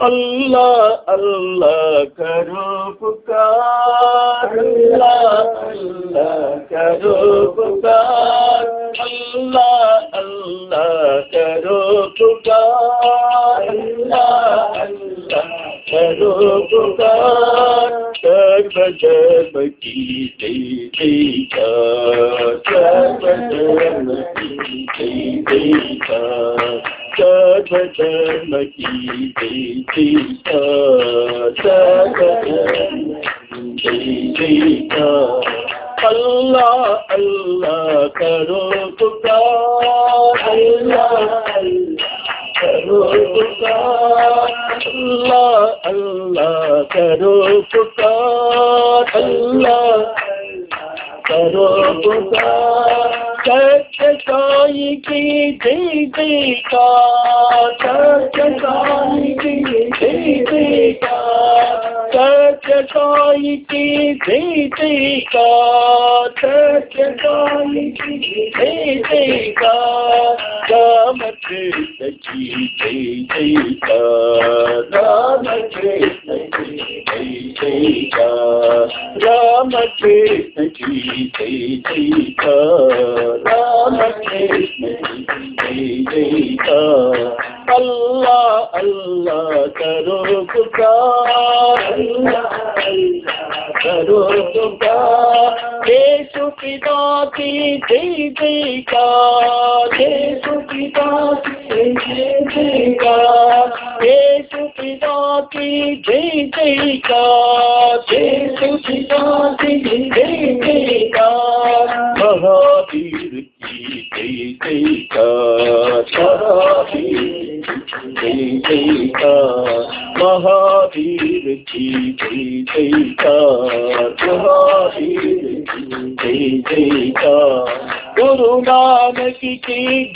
अल्लाह अल्लाह करो पुकार, अल्लाह अल्लाह करो पुकार, अल्लाह अल्लाह करो पुकार, अल्लाह अल्लाह करो पुकार। सर्व धर्म की जय जयकार, सर्व धर्म की जय जयकार, सर्व धर्म की जय जयकार, सर्व धर्म की जय जयकार। अल्लाह अल्लाह करो पुकार, अल्लाह अल्लाह करो पुकार, अल्लाह अल्लाह करो पुकार, अल्लाह करो पुकार। सत्य साई की जय जयकार, सत्य साई की जय जयकार, सत्य साई की जय जयकार, सत्य साई की जय जयकार। राम कृष्ण की जय जयकार, राम कृष्ण की जय जयकार, राम कृष्ण की जय जयकार, राम कृष्ण की जय जयकार। अल्लाह अल्लाह करो पुकार, अल्लाह अल्लाह करो पुकार। यीशु पिता की जय जयकार, यीशु पिता की जय जयकार, यीशु पिता की जय जयकार, यीशु पिता की जय जयकार। महावीर की जय जयकार, महावीर जय जयकार, महावीर की जय जयकार, महावीर जय जयकार। गुरु नानक की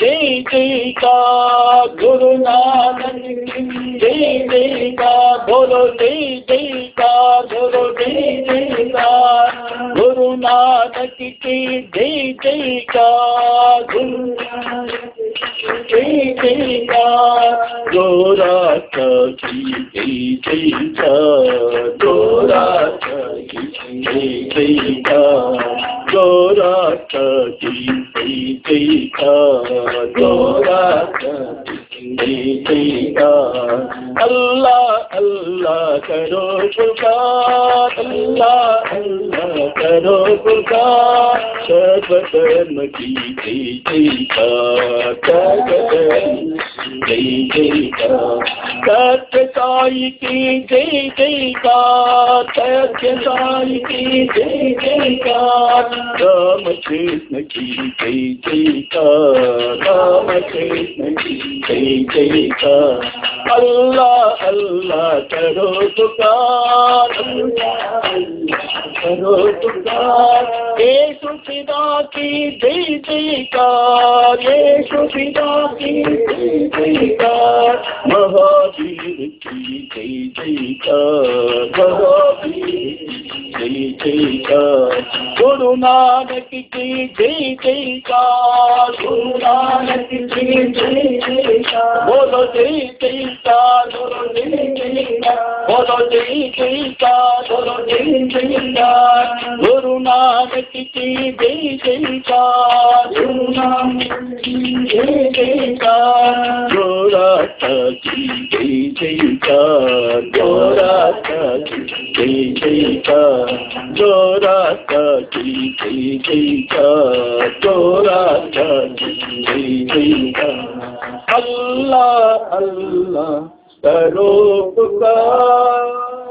जय जयकार, गुरु नानक की जय जयकार। बोलो जय जयकार, बोलो जय जयकार। गुरु नानक की जय जयकार, गुरु नानक जय जयकार। गोरा की जय जयकार, गोरा की जय जयकार, गोरा की जय जयकार, गोरा की जय जयकार। अल्लाह अल्लाह करो पुकार, अल्लाह अल्लाह करो पुकार। सर्व धर्म की जय जयकार, सर्व धर्म जय जयकार। सत्य साई की जय जयकार, सत्य साई की जय जयकार। राम कृष्ण की जय जयकार, राम कृष्ण की जय जयकार। अल्लाह अल्लाह करो पुकार, अल्लाह अल्लाह करो पुकार। यीशु पिता की जय जयकार, यीशु पिता की जय जयकार। महावीर की जय जयकार, महावीर जय जयकार। गुरु नानक की जय जयकार, गुरु नानक की जय जयकार। बोलो जय जयकार, बोलो जय जयकार, बोलो जय जयकार, बोलो जय जयकार। गुरु नानक की जय जयकार, गुरु नानक की जय जयकार। गोरा की जय जयकार, गोरा की जय जयकार, गोरा की जय जयकार, गोरा की जय जयकार। अल्लाह अल्लाह करो पुकार।